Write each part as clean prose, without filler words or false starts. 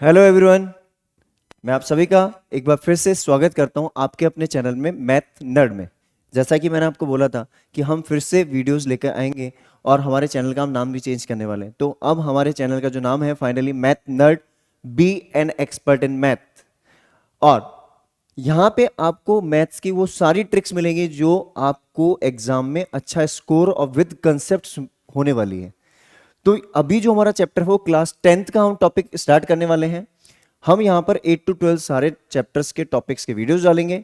Hello everyone, मैं आप सभी का एक बार फिर से स्वागत करता हूं आपके अपने चैनल में मैथ नर्ड में। जैसा कि मैंने आपको बोला था कि हम फिर से वीडियोस लेकर आएंगे और हमारे चैनल का हम नाम भी चेंज करने वाले हैं। तो अब हमारे चैनल का जो नाम है finally math nerd, be an expert in math. और यहाँ पे आपको मैथ्स की वो सारी ट्रिक्स मिलेंगी जो आपको एग्जाम में अच्छा स्कोर और विद कंसेप्ट होने वाली है। तो अभी जो हमारा चैप्टर है वो क्लास 10th का हम टॉपिक स्टार्ट करने वाले हैं। हम यहाँ पर 8 to 12 सारे चैप्टर्स के टॉपिक्स के वीडियोस डालेंगे।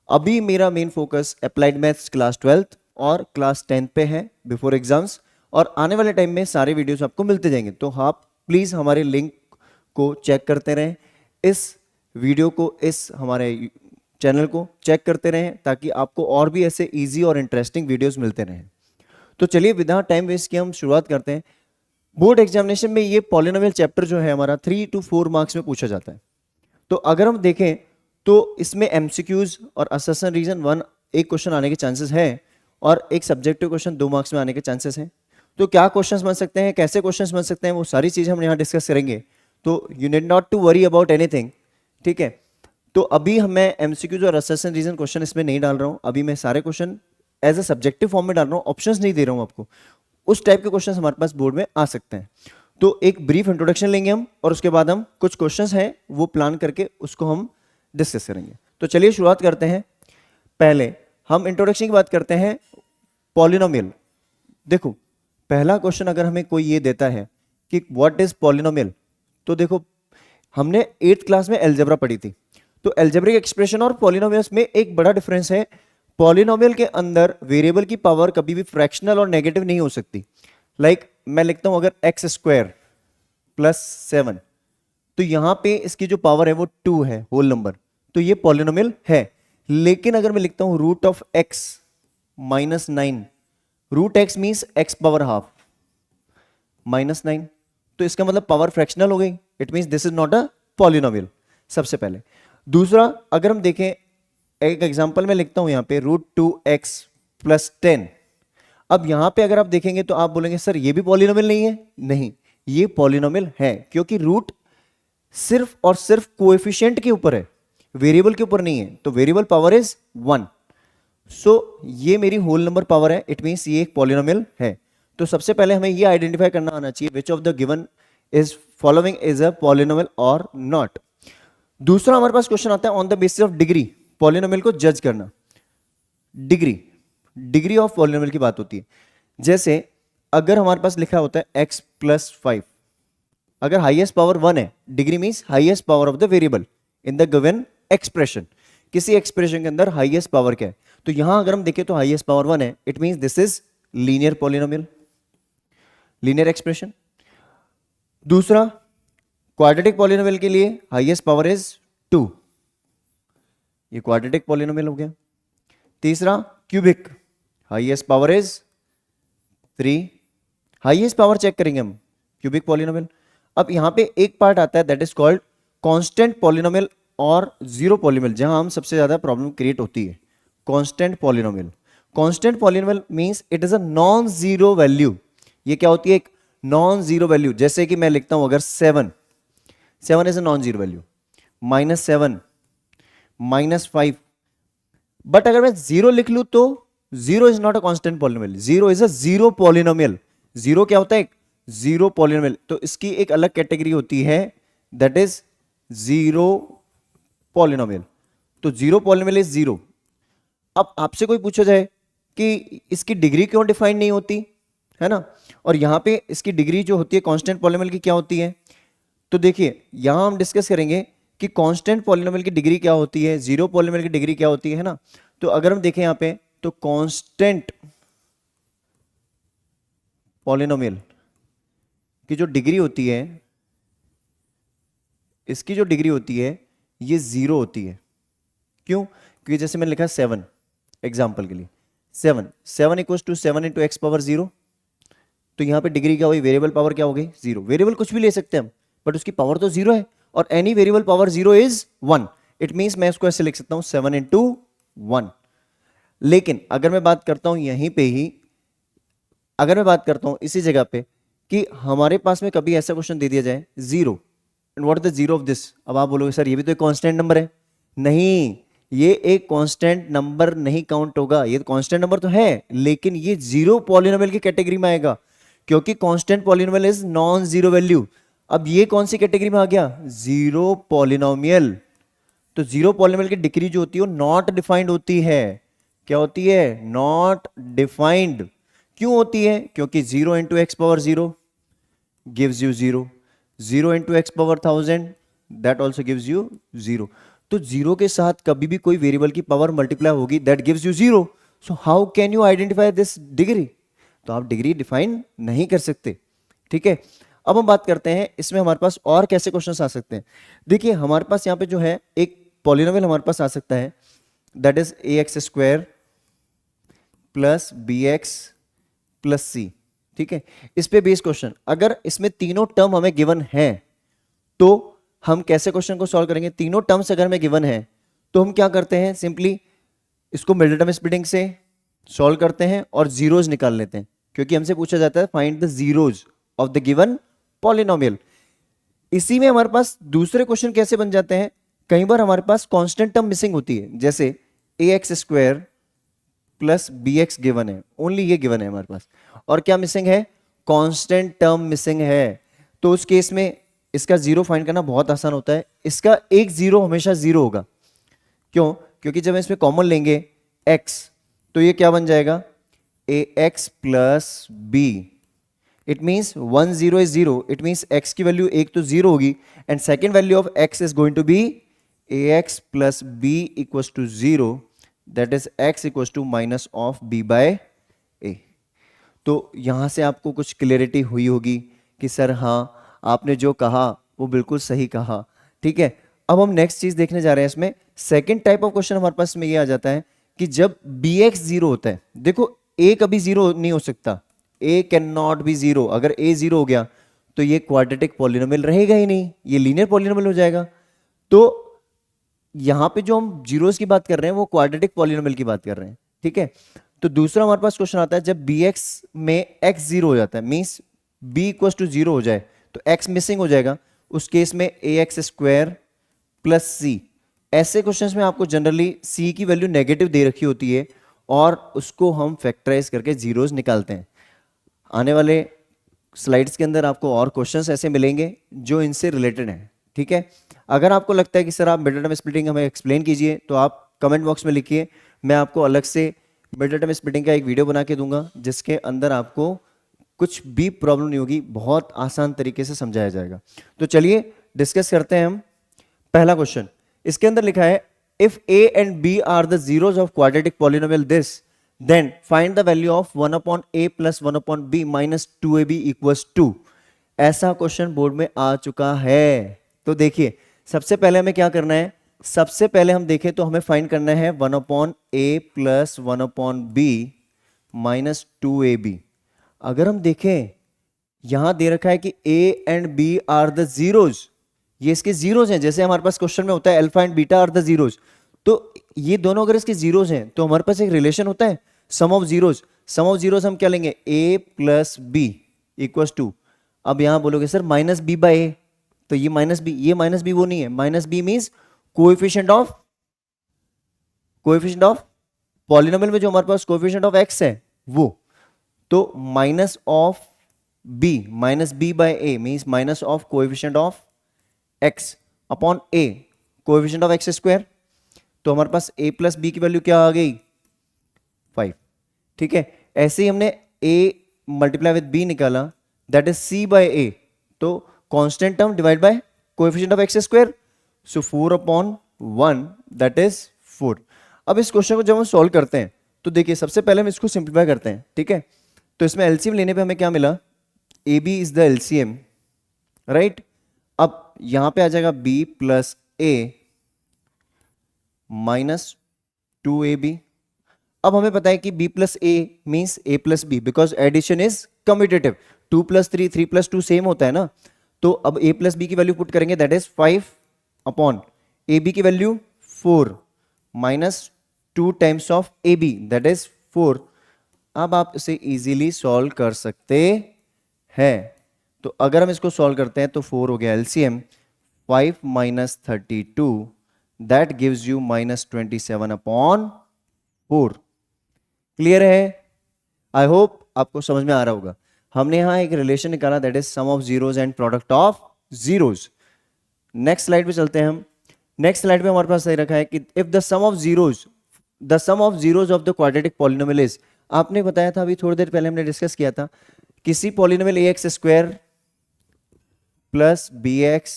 अभी मेरा main focus applied maths class 12th और क्लास 10th पे है बिफोर एग्जाम्स, और आने वाले टाइम में सारे वीडियोस आपको मिलते जाएंगे। तो आप प्लीज़ हमारे लिंक को चेक करते रहें, इस वीडियो को, इस हमारे चैनल को चेक करते रहें ताकि आपको और भी ऐसे ईजी और इंटरेस्टिंग वीडियोस मिलते रहें। तो चलिए विदाउट टाइम वेस्ट किए हम शुरुआत करते हैं। बोर्ड एग्जामिनेशन में ये पॉलिनोमियल चैप्टर जो है हमारा 3 to 4 मार्क्स में पूछा जाता है। तो अगर हम देखें तो इसमें एमसीक्यूज और असर्शन रीजन 1 एक क्वेश्चन आने के चांसेस है और एक सब्जेक्टिव क्वेश्चन 2 मार्क्स में आने के चांसेस हैं। तो क्या क्वेश्चंस बन सकते हैं, कैसे क्वेश्चंस बन सकते हैं, वो सारी चीज़ें हम यहाँ डिस्कस करेंगे। तो you need not to worry about anything, ठीक है। तो अभी मैं एमसीक्यूज और असर्शन रीजन क्वेश्चन इसमें नहीं डाल रहा हूँ। अभी मैं सारे question as a subjective form में डाल रहा हूँ, ऑप्शंस नहीं दे रहा हूँ आपको। उस टाइप के क्वेश्चंस हमारे पास बोर्ड में आ सकते हैं। तो एक ब्रीफ इंट्रोडक्शन लेंगे हम और उसके बाद हम कुछ क्वेश्चंस हैं वो प्लान करके उसको हम डिस्कस करेंगे। तो चलिए शुरुआत करते हैं। पहले हम इंट्रोडक्शन की बात करते हैं पॉलिनोमियल। देखो, पहला क्वेश्चन अगर हमें कोई ये देता है कि व्हाट इज पॉलिनोमियल, तो देखो हमने 8th क्लास में अलजेब्रा पढ़ी थी। तो अलजेब्रिक एक्सप्रेशन और पॉलिनोमियल्स में एक बड़ा डिफरेंस है। पॉलिनोमियल के अंदर वेरिएबल की पावर कभी भी फ्रैक्शनल और नेगेटिव नहीं हो सकती। लाइक मैं लिखता हूं अगर एक्स स्क्वायर प्लस 7, तो यहां पे इसकी जो पावर है वो 2 है, होल नंबर, तो ये पॉलिनोमियल है। लेकिन अगर मैं लिखता हूं root of X minus 9, root X means X power half minus 9, तो इसका मतलब पावर फ्रैक्शनल हो गई। It means this is not a polynomial, सबसे पहले। दूसरा, अगर हम देखें एक एग्जांपल में लिखता हूं यहां पे रूट 2x प्लस 10। अब यहां पे अगर आप देखेंगे तो आप बोलेंगे सर ये भी पॉलिनोमियल नहीं है। नहीं, ये पॉलिनोमियल है, क्योंकि रूट सिर्फ और सिर्फ कोएफिशिएंट के ऊपर है, वेरिएबल के ऊपर नहीं है। तो वेरिएबल पावर इज 1। सो ये मेरी होल नंबर पावर है, इट मीन्स ये एक पॉलिनोमियल है। तो सबसे पहले हमें ये आइडेंटिफाई करना आना चाहिए which of the given is following is a polynomial और नॉट। दूसरा हमारे पास क्वेश्चन आता है on the basis of degree, polynomial को जज करना। डिग्री ऑफ पॉलिनोमियल की बात होती है। जैसे अगर हमारे पास लिखा होता है x प्लस 5, अगर हाईएस्ट पावर 1 है, degree means highest power of the variable in the given expression. किसी एक्सप्रेशन के अंदर हाईएस्ट पावर क्या है, तो यहां अगर हम देखें तो हाईएस्ट पावर 1 है, it means this is linear polynomial, linear expression. दूसरा, क्वाड्रेटिक पॉलिनोमियल के लिए हाईएस्ट पावर इज 2, ये क्वाड्रेटिक पॉलिनोमियल हो गया। तीसरा, cubic, highest power is 3, highest power check करेंगे हम क्यूबिक पॉलिनोमियल। अब यहां पे एक पार्ट आता है that is called constant polynomial और जीरो पॉलिनोमियल, जहां हम सबसे ज्यादा प्रॉब्लम क्रिएट होती है। Constant polynomial, constant polynomial means it is a non zero value. ये क्या होती है, एक नॉन जीरो वैल्यू। जैसे कि मैं लिखता हूं अगर 7 is a non zero value, -7, -5, but अगर मैं जीरो लिख लूं तो zero is not a constant polynomial, zero is a zero polynomial. Zero क्या होता है, एक जीरो पॉलिनोमियल। तो इसकी एक अलग कैटेगरी होती है दैट इज जीरो पॉलिनोमियल। तो जीरो पॉलिनोमियल इज जीरो। अब आपसे कोई पूछा जाए कि इसकी डिग्री क्यों डिफाइन नहीं होती, है ना, और यहां पे इसकी डिग्री जो होती है कांस्टेंट पॉलिनोमियल की क्या होती है, तो देखिए यहां हम डिस्कस करेंगे कि कांस्टेंट पॉलिनोमियल की डिग्री क्या होती है, जीरो पॉलिनोमियल की डिग्री क्या होती है ना। तो अगर हम देखें यहां पे तो कांस्टेंट पॉलिनोमियल की जो डिग्री होती है, इसकी जो डिग्री होती है ये जीरो होती है। क्यों, क्योंकि जैसे मैंने लिखा 7 एग्जाम्पल के लिए, 7 equals to 7 into X power 0, तो यहां पे डिग्री क्या हुई, वेरिएबल पावर क्या हो गई, 0। वेरिएबल कुछ भी ले सकते हैं हम, बट उसकी पावर तो 0 है, और any variable power 0 is 1। It means मैं इसको ऐसे लिख सकता हूं 7 इंटू 1। लेकिन अगर मैं बात करता हूं यहीं पे ही, अगर मैं बात करता हूं इसी जगह पे कि हमारे पास में कभी ऐसा क्वेश्चन दे दिया जाए 0, and what is the zero of this. अब आप बोलोगे सर ये भी तो एक कांस्टेंट नंबर है। नहीं, ये एक कांस्टेंट नंबर नहीं काउंट होगा। ये कांस्टेंट नंबर तो है लेकिन ये जीरो पॉलिनोमियल की कैटेगरी में आएगा, क्योंकि constant polynomial is non zero value. अब ये कौन सी कैटेगरी में आ गया? Zero polynomial. तो जीरो पॉलिनोमियल की डिग्री जो होती है वो नॉट डिफाइंड होती है। क्या होती है? Not defined. क्यों होती है? क्योंकि zero into X power zero gives you 0, 0 into x power 1000 that also gives you 0। तो जीरो के साथ कभी भी कोई वेरिएबल की पावर मल्टीप्लाई होगी that gives you 0। so how can you identify this degree? तो आप डिग्री डिफाइन नहीं कर सकते। ठीक है, अब हम बात करते हैं इसमें हमारे पास और कैसे क्वेश्चंस आ सकते हैं। देखिए हमारे पास यहाँ पे जो है एक पॉलिनोमियल हमारे पास आ सकता है that is ax² plus bx plus c। ठीक है, इस पे बेस क्वेश्चन, अगर इसमें तीनों टर्म हमें गिवन है तो हम कैसे क्वेश्चन को सॉल्व करेंगे? तीनों टर्म्स अगर हमें गिवन है तो हम क्या करते हैं, सिंपली इसको मिडिल टर्म स्प्लिटिंग से सॉल्व करते हैं और जीरोज निकाल लेते हैं, क्योंकि हमसे पूछा जाता है find the zeros of the given polynomial. इसी में हमारे पास दूसरे क्वेश्चन कैसे बन जाते हैं, कई बार हमारे पास कांस्टेंट टर्म मिसिंग होती है, जैसे ax² प्लस bx गिवन है, ओनली ये गिवन है हमारे पास, और क्या मिसिंग है? कांस्टेंट टर्म मिसिंग है। तो उस केस में इसका जीरो फाइंड करना बहुत आसान होता है। इसका एक जीरो हमेशा जीरो होगा। क्यों? क्योंकि जब इसमें कॉमन लेंगे x तो ये क्या बन जाएगा? ax plus b। It means 1 0 is 0, it means x की वैल्यू एक तो जीरो होगी and second value of x is going to be ax plus b equals to 0, that is x equals to minus of b by a। तो यहां से आपको कुछ clarity हुई होगी कि सर हाँ आपने जो कहा वो बिल्कुल सही कहा। ठीक है, अब हम नेक्स्ट चीज देखने जा रहे हैं। इसमें सेकंड टाइप ऑफ क्वेश्चन हमारे पास में ये आ जाता है कि जब bx जीरो होता है, देखो a कभी जीरो नहीं हो सकता, a can not be zero. अगर a जीरो हो गया तो ये क्वाड्रेटिक पॉलिनोमियल रहेगा ही नहीं, ये लीनियर पॉलिनोमियल हो जाएगा। तो यहां पे जो हम जीरोस की बात कर रहे हैं वो क्वाड्रेटिक पॉलिनोमियल की बात कर रहे हैं। ठीक है, तो दूसरा हमारे पास क्वेश्चन आता है जब bx में x जीरो हो जाता है, means b equals to zero हो जाए तो x मिसिंग हो जाएगा, उस केस में ax² प्लस c। ऐसे क्वेश्चंस में आपको जनरली c की वैल्यू नेगेटिव दे रखी होती है और उसको हम फैक्टराइज करके जीरोस निकालते हैं। आने वाले स्लाइड्स के अंदर आपको और क्वेश्चंस ऐसे मिलेंगे जो इनसे रिलेटेड हैं। ठीक है, अगर आपको लगता है कि सर आप मिडिल टर्म स्प्लिटिंग हमें एक्सप्लेन कीजिए तो आप कमेंट बॉक्स में लिखिए, मैं आपको अलग से मिडिल टर्म स्प्लिटिंग का एक वीडियो बना के दूंगा जिसके अंदर आपको कुछ भी प्रॉब्लम नहीं होगी, बहुत आसान तरीके से समझाया जाएगा। तो चलिए डिस्कस करते हैं हम पहला क्वेश्चन। इसके अंदर लिखा है if a and b are the zeros of quadratic polynomial this then find the value of 1/a plus 1/b minus 2ab equals 2। ऐसा क्वेश्चन बोर्ड में आ चुका है। तो देखिए सबसे पहले हमें क्या करना है, सबसे पहले हम देखें तो हमें फाइंड करना है 1/a plus 1/b minus 2ab। अगर हम देखें यहां दे रखा है कि a and b are the zeros, ये इसके जीरोस हैं, जैसे हमारे पास क्वेश्चन में होता है alpha and beta are the zeros. तो ये दोनों अगर इसके जीरोस हैं तो हमारे पास एक रिलेशन होता है sum of zeros. Sum of zeros हम क्या लेंगे? a plus b equals 2। अब यहां बोलोगे sir minus b by a, तो ये माइनस बी, ये माइनस बी वो नहीं है, minus b means coefficient of polynomial में जो हमारे पास कोएफिशिएंट ऑफ x है वो। तो minus of b, minus b by a means minus of coefficient of x upon a, coefficient of x²। तो हमारे पास a प्लस b की वैल्यू क्या आ गई? 5। ठीक है, ऐसे ही हमने a मल्टीप्लाई विद b निकाला, that is c by a। तो constant term divide by coefficient of x², so 4/1 that is 4। अब इस क्वेश्चन को जब हम सॉल्व करते हैं तो देखिए सबसे पहले हम इसको सिंप्लीफाई करते हैं। ठीक है, तो इसमें एलसीएम लेने पे हमें क्या मिला? ab is the LCM, right. अब यहां पे आ जाएगा b plus a minus 2ab। अब हमें पता है कि b plus a means a plus b, because addition is commutative. 2 plus 3, 3 plus 2 same होता है ना। तो अब a प्लस b की वैल्यू पुट करेंगे, दैट इज 5 अपॉन ab की value 4 minus 2 times of ab that is 4। अब आप इसे इजीली सॉल्व कर सकते हैं। तो अगर हम इसको सॉल्व करते हैं तो 4 हो गया LCM, 5 minus 32, that gives you minus 27 upon 4. Clear है? आई होप आपको समझ में आ रहा होगा. हमने यहां एक रिलेशन निकाला, that is sum of zeros and product of zeros. Next slide पे चलते हैं हम. नेक्स्ट स्लाइड पे हमारे पास सही रखा है कि if the sum of zeros of the quadratic polynomial is, आपने बताया था अभी थोड़ी देर पहले हमने डिस्कस किया था, किसी polynomial a x square plus B x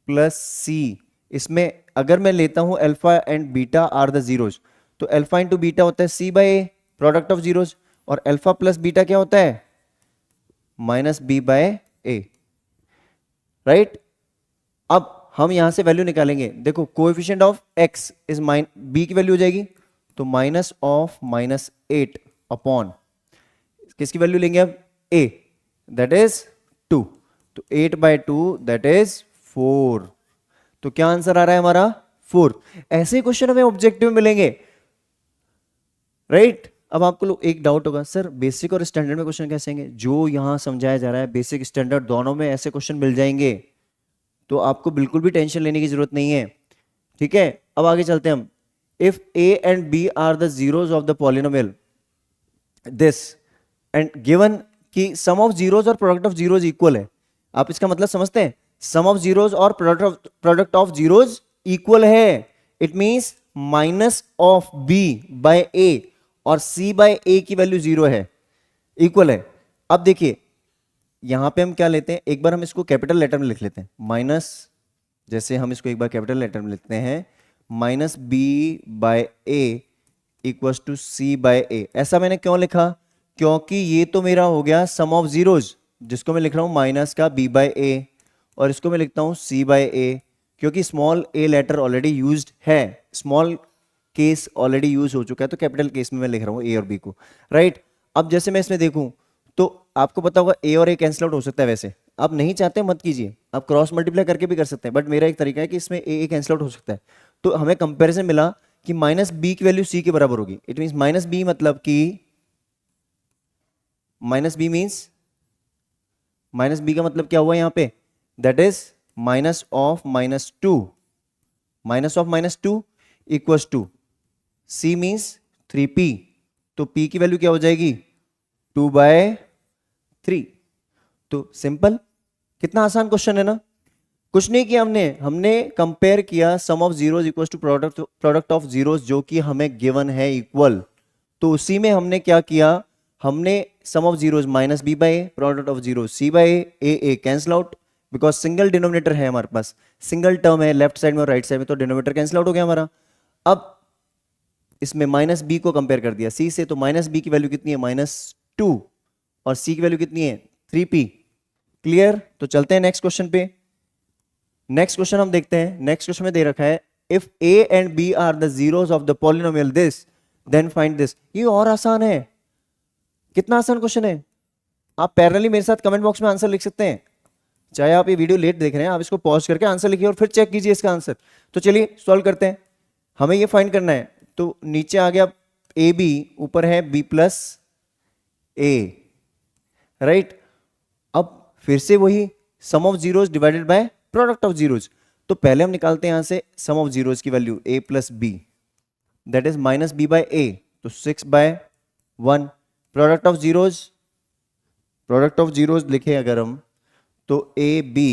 plus c, इसमें अगर मैं लेता हूं alpha and beta are the zeros, तो अल्फा इंटू बीटा होता है c by A, product of zeros, और अल्फा प्लस बीटा क्या होता है? Minus B by a. Right? अब हम यहां से वैल्यू निकालेंगे. देखो coefficient of x is b की वैल्यू हो जाएगी, तो माइनस ऑफ माइनस 8 अपॉन किसकी वैल्यू लेंगे अब? ए, दैट इज 2. तो 8 बाय 2 दैट इज 4. तो क्या आंसर आ रहा है हमारा? 4. ऐसे क्वेश्चन हमें ऑब्जेक्टिव में मिलेंगे. राइट? अब आपको लोग एक डाउट होगा, सर बेसिक और स्टैंडर्ड में क्वेश्चन कैसे आएंगे? जो यहां समझाया जा रहा है बेसिक स्टैंडर्ड दोनों में ऐसे क्वेश्चन मिल जाएंगे, तो आपको बिल्कुल भी टेंशन लेने की जरूरत नहीं है. ठीक है, अब आगे चलते हैं हम. If A and B are the zeros of the polynomial this and given कि सम ऑफ जीरोज और प्रोडक्ट ऑफ जीरोज इक्वल है. आप इसका मतलब समझते हैं? सम ऑफ जीरोज और प्रोडक्ट ऑफ जीरोज इक्वल है. It means minus of b by a और सी बाय ए की वैल्यू 0 है, इक्वल है. अब देखिए यहां पे हम क्या लेते हैं, एक बार हम इसको कैपिटल लेटर में लिख लेते हैं. माइनस, जैसे हम इसको एक बार कैपिटल लेटर में लिखते हैं, minus B by A equals to C by A. ऐसा मैंने क्यों लिखा? क्योंकि ये तो मेरा हो गया सम ऑफ जीरोज, जिसको मैं लिख रहा हूं माइनस का बी बाय ए, और इसको मैं लिखता हूं सी बाय ए, क्योंकि small A letter already used है, स्मॉल केस ऑलरेडी यूज हो चुका है, तो कैपिटल केस में मैं लिख रहा हूं ए और बी को. राइट? अब जैसे मैं इसमें देखूं तो आपको पता होगा ए और ए कैंसिल आउट हो सकता है. वैसे आप नहीं चाहते मत कीजिए, आप क्रॉस मल्टीप्लाई करके भी कर सकते हैं, बट मेरा एक तरीका है कि इसमें ए कैंसिल आउट हो सकता है. तो हमें कंपैरिजन मिला कि माइनस बी की वैल्यू सी के बराबर होगी. इट मींस माइनस बी मतलब कि minus B means minus B का मतलब क्या हुआ यहां पे? That is minus of minus 2. Minus of minus 2 equals to C means 3p, तो p की वैल्यू क्या हो जाएगी? 2/3. तो सिंपल, कितना आसान क्वेश्चन है ना. कुछ नहीं किया हमने कंपेयर किया sum of zeros equal to product of zeros, जो कि हमें गिवन है इक्वल. तो उसी में हमने क्या किया, हमने sum of zeros minus B by A, product of zero C by A cancel out, because single denominator है हमारे पास, सिंगल टर्म है लेफ्ट साइड में और राइट साइड में, तो डिनोमिनेटर कैंसिल आउट हो गया हमारा. अब इसमें माइनस बी को कंपेयर कर दिया सी से, तो माइनस बी की वैल्यू कितनी है? -2, और सी की वैल्यू कितनी है? 3p. क्लियर? तो चलते हैं नेक्स्ट क्वेश्चन पे. नेक्स्ट क्वेश्चन हम देखते हैं. नेक्स्ट क्वेश्चन में दे रखा है if a and b are the zeros of the polynomial this then find this. ये और आसान है. कितना आसान क्वेश्चन है. आप पैरेलली मेरे साथ कमेंट बॉक्स में आंसर लिख सकते हैं. चाहे आप ये वीडियो लेट देख रहे हैं, आप इसको पॉज करके आंसर लिखिए और फिर चेक कीजिए इसका आंसर. तो चलिए सॉल्व करते हैं. हमें ये फाइंड करना है. तो नीचे आ गया ए बी, ऊपर है बी प्लस ए. राइट? अब फिर से वही sum of zeros divided by product of zeros. तो पहले हम निकालते हैं यहां से सम ऑफ जीरोज की value a plus B, that is minus B by A, तो 6/1. प्रोडक्ट ऑफ जीरोज लिखे अगर हम, तो A B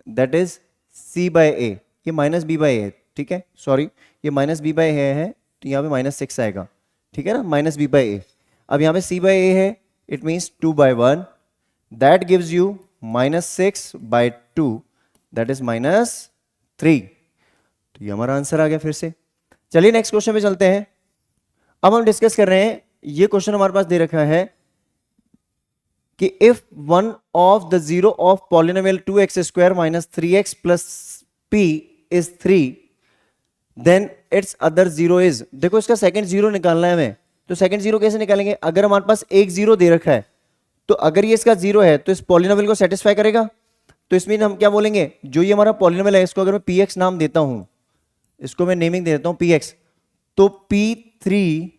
that is C by A. ये माइनस बी बाय ए, ठीक है, सॉरी ये माइनस बी बाय ए है, तो यहाँ पे -6 आएगा. ठीक है ना, माइनस बी बाय ए. अब यहाँ पे सी बाय ए है, it means 2/1, that gives you -6/2, that is -3. तो ये हमारा आंसर आ गया फिर से. चलिए नेक्स्ट क्वेश्चन पे चलते हैं. अब हम डिस्कस कर रहे हैं, ये क्वेश्चन हमारे पास दे रखा है कि if one of the zero of polynomial 2x² - 3x + p is 3, then it's other zero is. देखो इसका सेकंड जीरो निकालना है हमें. तो सेकंड जीरो कैसे निकालेंगे? अगर हमारे पास एक जीरो दे रखा है, तो अगर ये इसका जीरो है तो इस पॉलिनोमियल को सेटिस्फाई करेगा. तो इसमें हम क्या बोलेंगे, जो ये हमारा पॉलिनोमियल है इसको अगर मैं px नाम देता हूं, इसको मैं नेमिंग दे देता हूं px, तो p3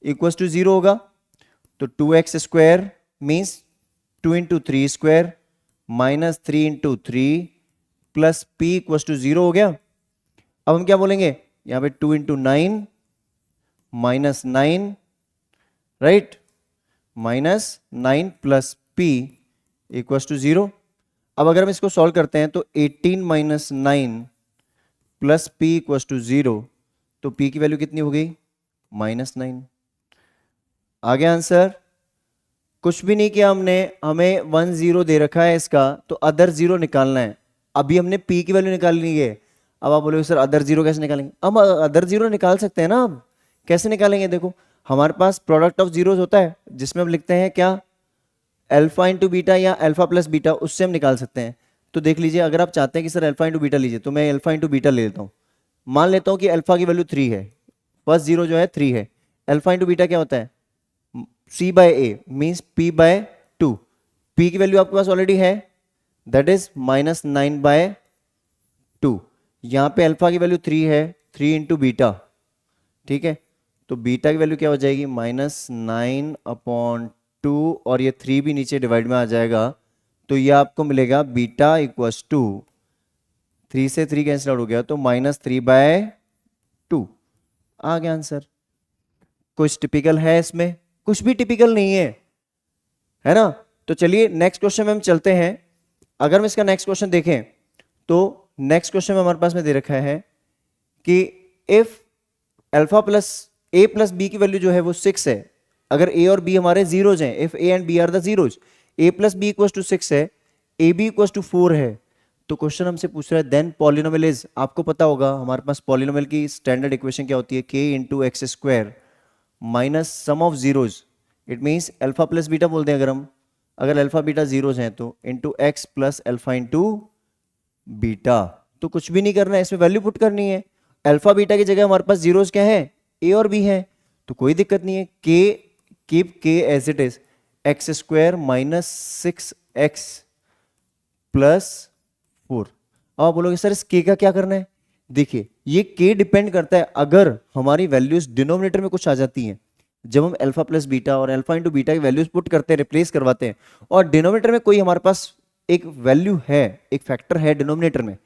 = 0 होगा. तो 2x² means 2 × 3² -3 × 3 plus P equal to 0 हो गया। अब हम क्या बोलेंगे, यहाँ पे 2 into 9 minus 9, right, minus 9 plus P equal to 0। अब अगर हम इसको सॉल्व करते हैं तो 18 minus 9 plus P equal to 0, तो पी की वैल्यू कितनी हो गई, -9। आ गया आंसर। कुछ भी नहीं किया हमने, हमें 1 0 दे रखा है इसका, तो अदर 0 निकालना है। अभी हमने p की वैल्यू निकालनी है। अब आप बोलोगे सर अदर 0 कैसे निकालेंगे, अब अदर 0 निकाल सकते हैं ना। अब कैसे निकालेंगे, देखो हमारे पास प्रोडक्ट ऑफ जीरोस होता है जिसमें हम लिखते हैं क्या, अल्फा इंटू बीटा या अल्फा प्लस बीटा, उससे हम निकाल सकते हैं। तो देख लीजिए, अगर आप चाहते हैं कि सर अल्फा इंटू बीटा लीजिए, तो मैं अल्फा इंटू बीटा ले लेता हूँ। मान लेता हूँ कि अल्फा की वैल्यू 3 है, फर्स्ट 0 जो है 3 है। अल्फा इंटू बीटा क्या होता है, c बाय ए मीन्स p बाय 2। p की वैल्यू आपके पास ऑलरेडी है, दैट इज -9/2। यहां पे अल्फा की वैल्यू 3 है, 3 इंटू बीटा, ठीक है। तो बीटा की वैल्यू क्या हो जाएगी, -9/2, और ये 3 भी नीचे डिवाइड में आ जाएगा, तो ये आपको मिलेगा बीटा इक्वल्स टू 3 से 3 कैंसिल आउट हो गया, तो -3/2 आ गया आंसर। कुछ टिपिकल है इसमें, कुछ भी टिपिकल नहीं है ना। तो चलिए नेक्स्ट क्वेश्चन में हम चलते हैं। अगर हम इसका नेक्स्ट क्वेश्चन देखें तो नेक्स्ट क्वेश्चन में हमारे पास में दे रखा है कि if alpha plus A plus B की वैल्यू जो है वो 6 है, अगर ए और बी हमारे जीरोज हैं, if A and B are the zeros, A plus B equal to 6 है, ए बी इक्वल टू 4 है, तो क्वेश्चन हमसे पूछ रहा है देन पॉलिनोमियल इज, आपको पता होगा हमारे पास पॉलिनोमियल की स्टैंडर्ड इक्वेशन क्या होती है, के into x square minus sum of zeros, it means alpha plus beta बोलते हैं। अगर अल्फा बीटा जीरोज हैं तो into x plus alpha into beta. तो कुछ भी नहीं करना है, इसमें वैल्यू पुट करनी है। अल्फा बीटा की जगह हमारे पास जीरोज क्या है, ए और बी है, तो कोई दिक्कत नहीं है। के कीप के as it is, X square minus 6x plus 4। अब आप बोलोगे सर इस के का क्या करना है, देखिए ये के डिपेंड करता है, अगर हमारी वैल्यूज डिनोमिनेटर में कुछ आ जाती हैं, जब हम अल्फा प्लस बीटा और अल्फा इंटू बीटा की वैल्यूज पुट करते हैं, रिप्लेस करवाते हैं, और डिनोमिनेटर में कोई हमारे पास एक वैल्यू है, एक फैक्टर है डिनोमिनेटर में,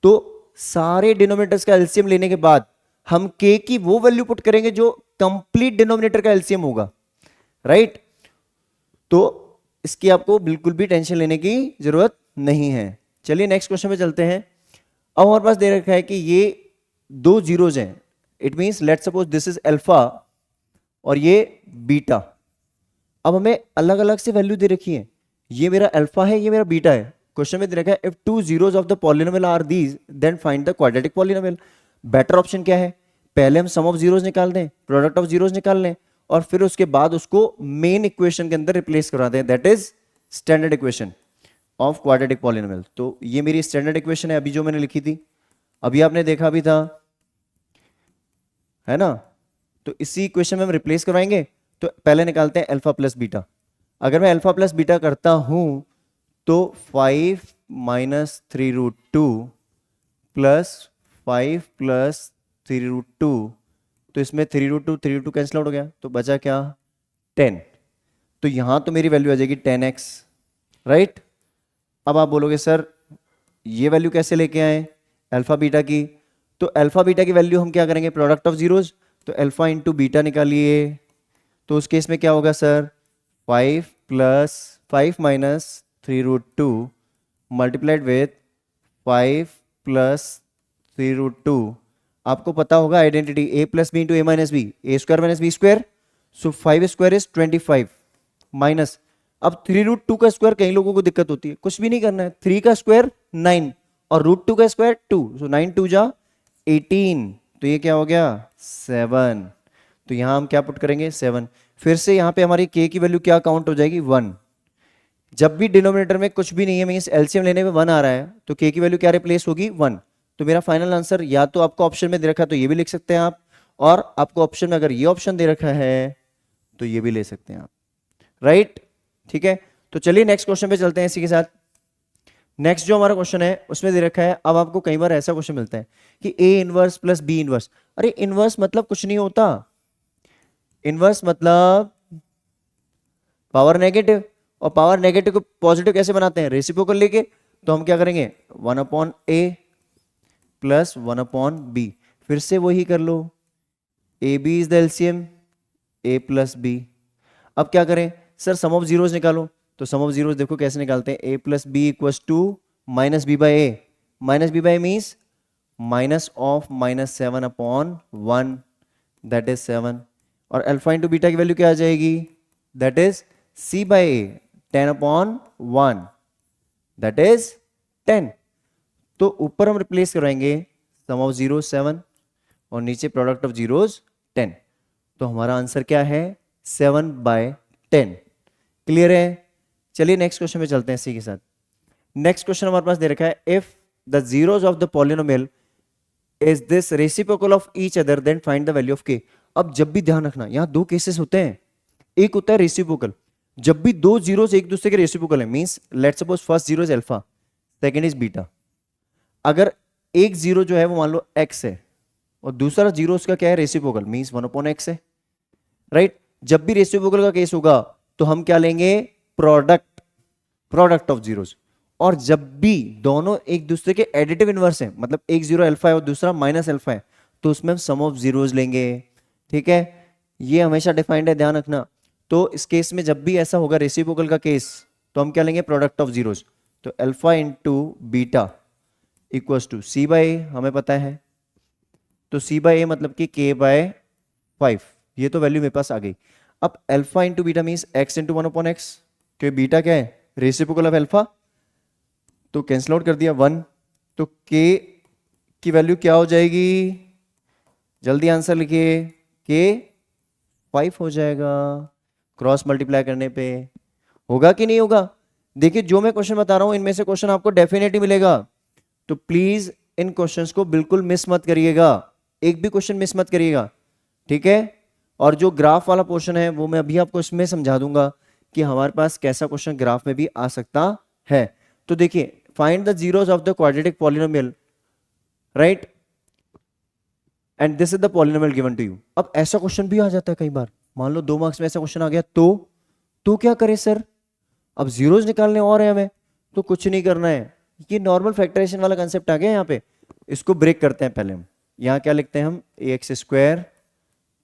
तो सारे डिनोमिनेटर्स का एलसीएम लेने के बाद हम के की वो वैल्यू पुट करेंगे जो कंप्लीट डिनोमिनेटर का एलसीएम होगा, राइट। तो इसकी आपको बिल्कुल भी टेंशन लेने की जरूरत नहीं है। चलिए नेक्स्ट क्वेश्चन पे चलते हैं। अब हमारे पास दे रखा है कि ये दो जीरोज हैं, it means let's suppose this is alpha और ये बीटा। अब हमें अलग अलग से वैल्यू दे रखी है, ये मेरा अल्फा है, ये मेरा बीटा है। क्वेश्चन में दे रखा है if two zeros of the polynomial are these then find the quadratic polynomial. Better option क्या है, पहले हम सम ऑफ जीरोज निकाल दें, प्रोडक्ट ऑफ जीरोज निकाल लें, और फिर उसके बाद उसको मेन इक्वेशन के अंदर रिप्लेस करा दें, that is standard equation of quadratic polynomial. तो ये मेरी स्टैंडर्ड इक्वेशन है अभी जो मैंने लिखी थी, अभी आपने देखा भी था, है ना। तो इसी इक्वेशन में हम रिप्लेस करवाएंगे। तो पहले निकालते हैं अल्फा प्लस बीटा। अगर मैं अल्फा प्लस बीटा करता हूं तो 5 माइनस 3√2 प्लस 5 प्लस 3√2, तो इसमें 3√2 कैंसिल आउट हो गया, तो बचा क्या 10। तो यहां तो मेरी वैल्यू आ जाएगी 10x, राइट। अब आप बोलोगे सर ये वैल्यू कैसे लेके आए अल्फा बीटा की, तो अल्फा बीटा की वैल्यू हम क्या करेंगे, प्रोडक्ट ऑफ जीरोज, तो अल्फा इंटू बीटा निकालिए। तो उस केस में क्या होगा sir, 5 minus 3√2 multiplied with 5 plus 3√2। आपको पता होगा identity a plus B into A minus B, A square minus B square, so 5 square is 25 minus, अब 3√2 का स्क्वायर कई लोगों को दिक्कत होती है, कुछ भी नहीं करना है, 3 का स्क्वायर 9 और √2 का स्क्वायर 2, सो 9 2 जा 18, तो ये क्या हो गया 7। तो यहां हम क्या पुट करेंगे 7। फिर से यहां पे हमारी k की वैल्यू क्या काउंट हो जाएगी 1। जब भी डिनोमिनेटर में कुछ भी नहीं है, मींस एलसीएम लेने में 1 आ रहा है, तो k की वैल्यू क्या रिप्लेस होगी 1। तो मेरा फाइनल आंसर या तो आपको ऑप्शन में दे रखा है तो ये भी लिख सकते हैं आप, और आपको ऑप्शन में अगर ये ऑप्शन दे रखा है तो ये भी ले सकते हैं आप, राइट। ठीक है, तो चलिए नेक्स्ट क्वेश्चन पे चलते हैं इसी के साथ। नेक्स्ट जो हमारा क्वेश्चन है उसमें दे रखा है, अब आपको कई बार ऐसा क्वेश्चन मिलता है कि A inverse plus B inverse. अरे इनवर्स मतलब कुछ नहीं होता, इनवर्स मतलब पावर नेगेटिव, और पावर नेगेटिव को पॉजिटिव कैसे बनाते हैं, रेसिप्रोकल लेके। तो हम क्या करेंगे 1/a प्लस 1/b, फिर से वही कर लो, A B is the LCM a plus B. अब क्या करें सर, सम ऑफ जीरोस निकालो, तो सम ऑफ जीरोस देखो कैसे निकालते हैं, a plus B equals to minus B by A, minus B by means minus of -7/1, that is 7, और अल्फा इंटू बीटा की वैल्यू क्या आ जाएगी, that is c by A 10/1, that is 10। तो ऊपर हम रिप्लेस कराएंगे सम ऑफ जीरो 7 और नीचे प्रोडक्ट ऑफ जीरोस 10, तो हमारा आंसर क्या है 7/10। क्लियर है? चलिए नेक्स्ट क्वेश्चन में चलते हैं इसी के साथ। नेक्स्ट क्वेश्चन हमारे पास दे रखा है, if the zeros of the polynomial is this reciprocal of each other than find the value of के। अब जब भी ध्यान रखना, यहां दो केसेस होते हैं, एक होता है रेसिप्रोकल, जब भी दो जीरोस एक दूसरे के रेसिप्रोकल है, means let's suppose first zero is alpha, second is beta. अगर एक जीरो जो है वो मान लो x है और दूसरा जीरो उसका क्या है रेसिप्रोकल, मींस 1/x है, राइट? जब भी रेसिप्रोकल का केस होगा तो हम क्या लेंगे, प्रोडक्ट ऑफ जीरोस। और जब भी दोनों एक दूसरे के एडिटिव इनवर्स हैं, मतलब एक जीरो अल्फा है और दूसरा माइनस अल्फा है, तो उसमें हम सम ऑफ जीरोस लेंगे। ठीक है, ये हमेशा डिफाइंड है, ध्यान रखना। तो इस केस में जब भी ऐसा होगा रेसिप्रोकल का केस, तो हम क्या लेंगे, प्रोडक्ट ऑफ जीरोस। तो alpha into beta equals to C by A, हमें पता है, तो सी बाई ए मतलब कि के बाय 5, ये तो वैल्यू मेरे पास आ गई। अब alpha into beta means x into 1/x, क्योंकि बीटा क्या है, रेसिप्रोकल ऑफ अल्फा, तो कैंसिल आउट कर दिया 1, तो के की वैल्यू क्या हो जाएगी, जल्दी आंसर लिखिए, के 5 हो जाएगा। क्रॉस मल्टीप्लाई करने पे होगा कि नहीं होगा? देखिए जो मैं क्वेश्चन बता रहा हूं इनमें से क्वेश्चन आपको डेफिनेटली मिलेगा, तो प्लीज इन क्वेश्चंस को बिल्कुल मिस मत करिएगा, एक भी क्वेश्चन मिस मत करिएगा, ठीक है? और जो ग्राफ वाला पोर्शन है वो मैं अभी आपको इसमें समझा दूंगा कि हमारे पास कैसा क्वेश्चन ग्राफ में भी आ सकता है। तो देखिए, find the zeros of the quadratic polynomial, right, and this is the polynomial given to you. अब ऐसा क्वेश्चन भी आ जाता है कई बार, मान लो 2 मार्क्स में ऐसा क्वेश्चन आ गया, तो क्या करें सर, अब जीरोस निकालने और है हमें, तो कुछ नहीं करना है, ये नॉर्मल फैक्टराइजेशन वाला कंसेप्ट आ गया यहाँ पे, इसको ब्रेक करते हैं। पहले हम यहाँ क्या लिखते हैं, हम ax²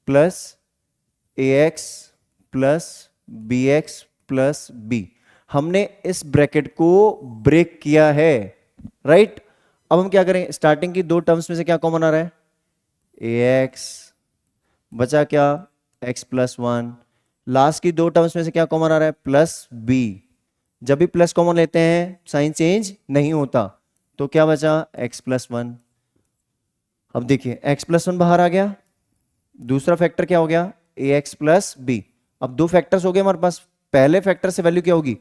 plus ax plus bx plus b, हमने इस ब्रैकेट को ब्रेक किया है, राइट? अब हम क्या करें, स्टार्टिंग की दो टर्म्स में से क्या कॉमन आ रहा है, ax, बचा क्या x प्लस 1, लास्ट की दो टर्म्स में से क्या कॉमन आ रहा है, प्लस b। जब भी प्लस कॉमन लेते हैं साइन चेंज नहीं होता, तो क्या बचा x प्लस 1। अब देखिए x प्लस 1 बाहर आ गया, दूसरा फैक्टर क्या हो गया, ax प्लस b। अब दो फैक्टर्स हो गए हमारे पास, पहले फैक्टर से वैल्यू क्या होगी,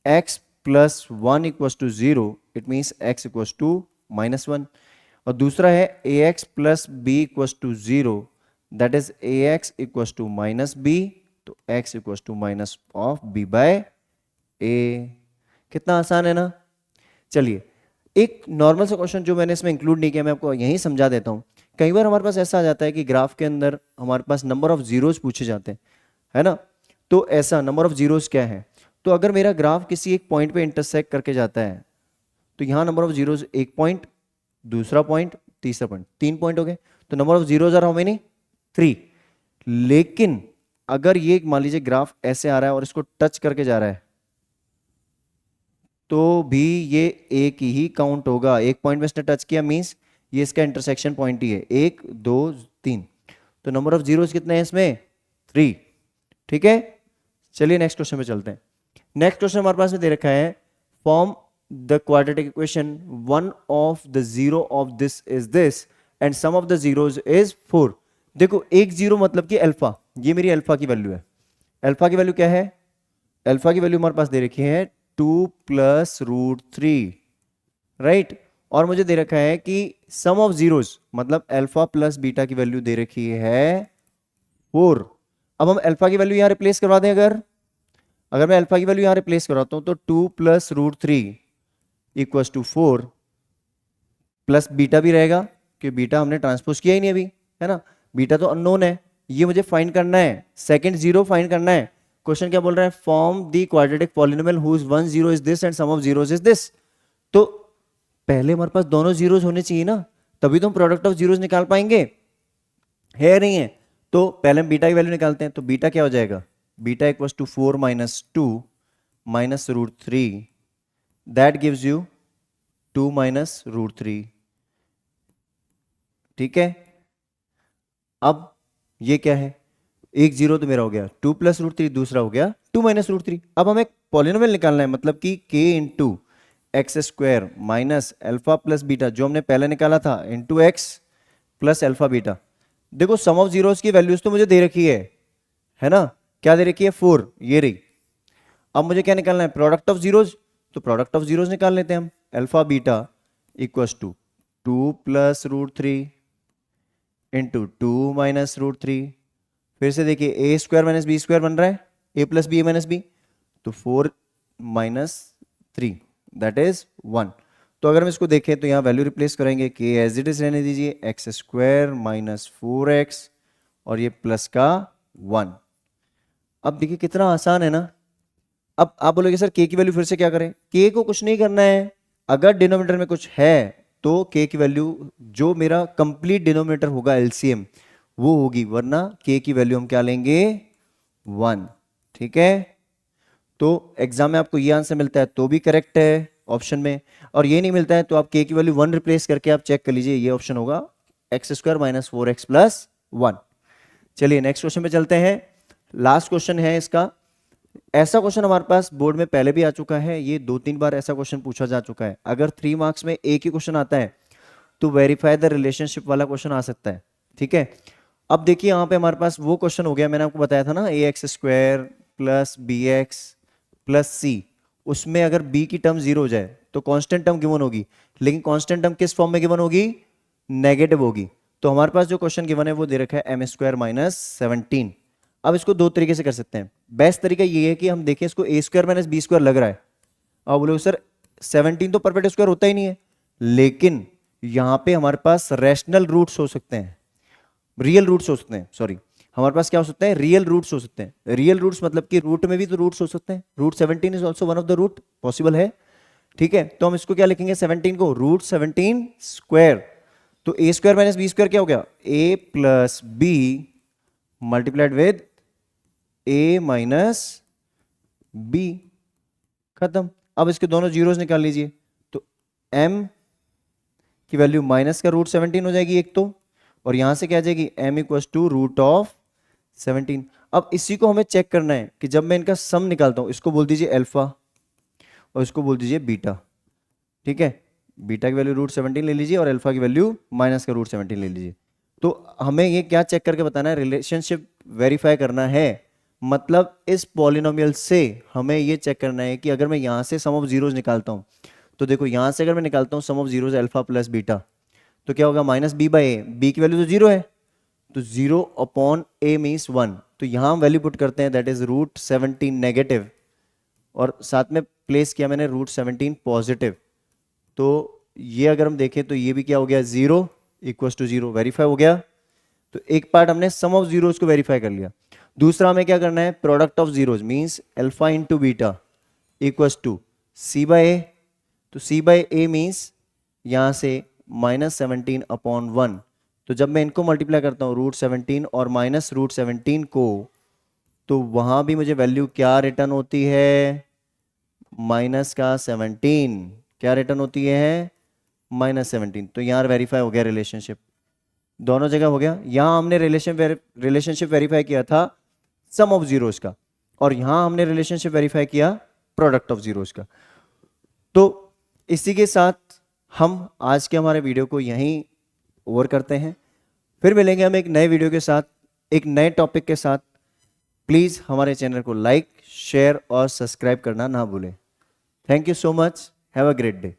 x plus 1 equals to 0, it means x equals to -1, और दूसरा है ax plus b equals to 0, that is ax equals to -b, तो x equals to minus of b by a। कितना आसान है ना? चलिए एक नॉर्मल सा क्वेश्चन जो मैंने इसमें इंक्लूड नहीं किया, मैं आपको यहीं समझा देता हूं। कई बार हमारे पास ऐसा आ जाता है कि ग्राफ के अंदर हमारे पास नंबर ऑफ जीरोस पूछे जाते हैं, है ना? तो ऐसा नंबर ऑफ जीरोस क्या है, तो अगर मेरा ग्राफ किसी एक पॉइंट पे इंटरसेक्ट करके जाता है, तो यहाँ नंबर ऑफ जीरोस एक पॉइंट, दूसरा पॉइंट, तीसरा पॉइंट, 3 पॉइंट हो गए, तो number of zeros are how many, 3। लेकिन अगर ये मान लीजिए ग्राफ ऐसे आ रहा है और इसको टच करके जा रहा है, तो भी ये एक ही काउंट होगा। एक पॉइंट में इसने टच किया मींस ये इसका इंटरसेक्शन पॉइंट ही है, 1 2 3, तो नंबर ऑफ जीरोस कितने हैं इसमें, 3। ठीक है, चलिए नेक्स्ट क्वेश्चन पे चलते हैं। नेक्स्ट क्वेश्चन हमारे पास में दे रखा है, form the quadratic equation, one of the zero of this is this and sum of the zeros is 4। देखो एक जीरो मतलब कि अल्फा, ये मेरी अल्फा की वैल्यू है। अल्फा की वैल्यू क्या है, अल्फा की वैल्यू हमारे पास दे रखी है 2 प्लस रूट 3, राइट? और मुझे दे रखा है कि सम ऑफ जीरोस मतलब अल्फा प्लस बीटा की वैल्यू दे रखी है 4। अब हम अल्फा की वैल्यू यहां रिप्लेस करवा दें, अगर मैं अल्फा की वैल्यू यहां रिप्लेस करवाता हूं, तो 2 plus root 3 equals to 4, plus beta भी रहेगा क्योंकि बीटा हमने ट्रांसपोज किया ही नहीं अभी, है ना? बीटा तो अननोन है, ये मुझे फाइंड करना है, सेकंड जीरो फाइंड करना है। क्वेश्चन क्या बोल रहा है, form the quadratic polynomial whose one zero is this and sum of zeros is this. तो पहले हमारे पास दोनों जीरोज होने चाहिए ना, तभी तो हम प्रोडक्ट ऑफ जीरोज निकाल पाएंगे, है नहीं है? तो पहले हम बीटा की वैल्यू निकालते हैं। तो बीटा क्या हो जाएगा, beta equals to 4 minus 2 minus root 3, that gives you 2 minus root 3। ठीक है, अब ये क्या है, एक जीरो तो मेरा हो गया, 2 प्लस रूट 3 दूसरा हो गया 2 माइनस रूट 3। अब हमें पॉलिनोमियल निकालना है, मतलब कि k into x square minus alpha plus beta जो हमने पहले निकाला था into x plus alpha beta. देखो सम ऑफ जीरोस की वैल्यूज तो मुझे दे रखी है ना, क्या दे रखी है, 4, ये रही। अब मुझे क्या निकालना है, प्रोडक्ट ऑफ जीरोज, तो प्रोडक्ट ऑफ जीरोज निकाल लेते हैं हम। Alpha beta equals to 2 plus root 3 into 2 minus root 3। फिर से देखिए A square minus B square बन रहा है, A plus B minus B, तो 4 माइनस 3 दैट इज 1। तो अगर हम इसको देखें तो यहाँ वैल्यू रिप्लेस करेंगे, के एज इट इज रहने दीजिए, एक्स स्क्वायर माइनस 4x और ये प्लस का 1। अब देखिए कितना आसान है ना। अब आप बोलोगे सर के की वैल्यू फिर से क्या करें, के को कुछ नहीं करना है, अगर डिनोमिनेटर में कुछ है तो के की वैल्यू जो मेरा कंप्लीट डिनोमिनेटर होगा एलसीएम वो होगी, वरना के की वैल्यू हम क्या लेंगे, 1। ठीक है, तो एग्जाम में आपको ये आंसर मिलता है तो भी करेक्ट है ऑप्शन में, और ये नहीं मिलता है तो आप के की वैल्यू 1 रिप्लेस करके आप चेक कर लीजिए, ये ऑप्शन होगा x square minus 4x plus 1। चलिए नेक्स्ट क्वेश्चन पे चलते हैं, लास्ट क्वेश्चन है इसका। ऐसा क्वेश्चन हमारे पास बोर्ड में पहले भी आ चुका है, ये 2-3 बार ऐसा क्वेश्चन पूछा जा चुका है। अगर 3 मार्क्स में एक ही क्वेश्चन आता है तो वेरीफाई द रिलेशनशिप वाला क्वेश्चन आ सकता है। ठीक है, अब देखिए यहाँ पे हमारे पास वो क्वेश्चन हो गया, मैंने आपको बताया था ना, A x square plus B x plus C, उसमें अगर b की टर्म 0 हो जाए तो कांस्टेंट टर्म गिवन होगी, लेकिन कांस्टेंट टर्म किस फॉर्म में गिवन होगी, नेगेटिव होगी। तो हमारे पास जो क्वेश्चन गिवन है वो दे रखा है एम स्क्वायर माइनस 17। अब इसको दो तरीके से कर सकते हैं। बेस्ट तरीका ये है कि हम देखें इसको ए स्क्वायर माइनस बी स्क्वायर लग रहा है, अब बोलो सर 17 तो परफेक्ट स्क्वायर होता ही नहीं है, लेकिन यहां पे हमारे पास रैशनल रूट्स हो सकते हैं, रियल रूट्स हो सकते हैं, सॉरी हमारे पास क्या हो सकता है, रियल रूट्स हो सकते हैं। रियल रूट्स मतलब कि रूट में भी तो रूट्स हो सकते हैं, root 17 is also one of the root, possible है। ठीक है, तो हम इसको क्या लिखेंगे, 17 को रूट 17 स्क्वायर, तो A square minus B square क्या हो गया, A plus B multiplied with A minus B, खत्म। अब इसके दोनों जीरोस निकाल लीजिए, तो m की वैल्यू माइनस का रूट 17 हो जाएगी एक तो, और यहां से क्या आ जाएगी m equals to root of 17। अब इसी को हमें चेक करना है कि जब मैं इनका सम निकालता हूं, इसको बोल दीजिए अल्फा और इसको बोल दीजिए बीटा। ठीक है, बीटा की वैल्यू रूट 17 ले लीजिए और अल्फा की वैल्यू माइनस का रूट 17 ले लीजिए। तो हमें ये क्या चेक करके बताना है, रिलेशनशिप वेरीफाई करना है, मतलब इस पॉलिनोमियल से हमें ये चेक करना है कि अगर मैं यहां से सम ऑफ जीरोस निकालता हूं, तो देखो यहां से अगर मैं निकालता हूं sum of zeros alpha plus beta, तो क्या होगा, minus B by A, B की वैल्यू तो जीरो है, तो 0 अपॉन ए मीन्स 1, तो यहां हम वैल्यू पुट करते हैं दैट इज रूट 17 नेगेटिव, और साथ में प्लेस किया मैंने रूट 17 पॉजिटिव। तो ये अगर हम देखें तो ये भी क्या हो गया, 0 इक्वल्स टू 0, वेरीफाई हो गया। तो एक पार्ट हमने सम ऑफ जीरोस को वेरीफाई कर लिया, दूसरा हमें क्या करना है, product of zeros means alpha into beta equals to C by A, तो सी बाय ए मीन्स यहां से माइनस 17 अपॉन 1, तो जब मैं इनको मल्टीप्लाई करता हूं रूट 17 और माइनस रूट 17 को, तो वहां भी मुझे वैल्यू क्या रिटर्न होती है, माइनस का 17, क्या रिटर्न होती है, माइनस 17। तो यहाँ वेरीफाई हो गया रिलेशनशिप, दोनों जगह हो गया। यहां हमने रिलेशनशिप वेरीफाई किया था सम ऑफ जीरोस का, और यहां हमने रिलेशनशिप वेरीफाई किया प्रोडक्ट ऑफ जीरोस का। तो इसी के साथ हम आज के हमारे वीडियो को यहीं ओवर करते हैं, फिर मिलेंगे हम एक नए वीडियो के साथ, एक नए टॉपिक के साथ। प्लीज़ हमारे चैनल को लाइक, शेयर और सब्सक्राइब करना ना भूलें। Thank you so much, have a great day.